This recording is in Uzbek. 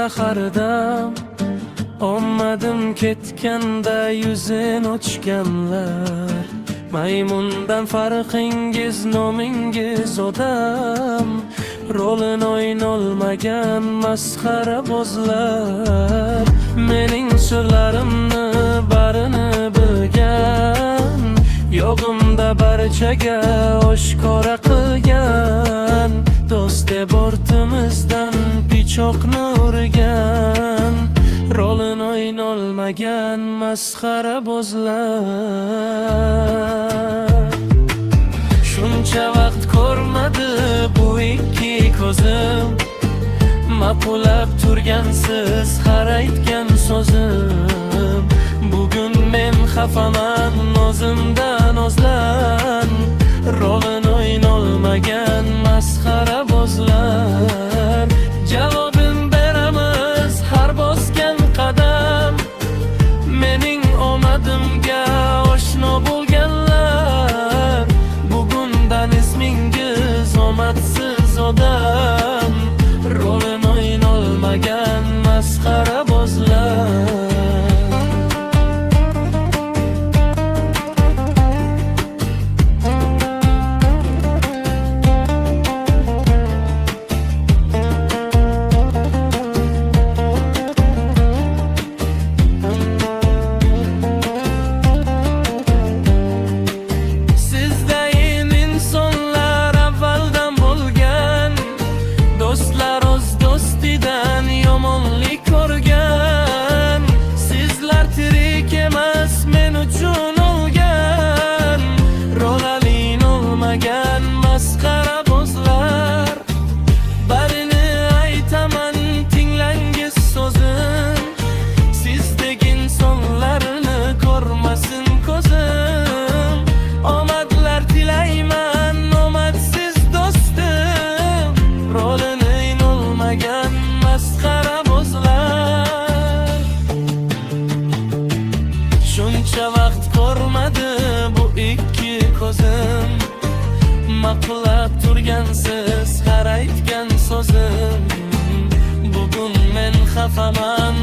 har dam olmadim ketganda yuzin ochganlar. Maymundan farqingiz nomingiz odam, rolin o'ynolmagan masxara bozlar. Mening sirlarimni barini bilgan, yog'imda barchaga oshkora qilgan. Do'st deb ortimizdan pichoqni urgan, rolin o'ynolmagan masxara bozlar. Shuncha vaqt ko'rmadi bu ikki ko'zim, maqulab turgansiz har aytgan so'zim. Bugun men xafaman, o'zimdan ozlan, rolin o'ynolmagan masxara bozlar. Javobin beramiz har bosgan qadam, mening omadimga oshno bo'lganlar. Bugundan ismingiz omadsiz odam, rolin o'ynolmagan masxara bozlar. Masxara bozlar, barini aytaman tinglangiz so'zim. Sizdek insonlarni ko'rmasin ko'zim. Omadlar tilayman omadsiz do'stim, rolin o'ynolmagan masxara bozlar. Shuncha vaqt ko'rmadi bu ikki ko'zim, maqlab turgansiz har aytgan so'zim. Bugun men xafaman,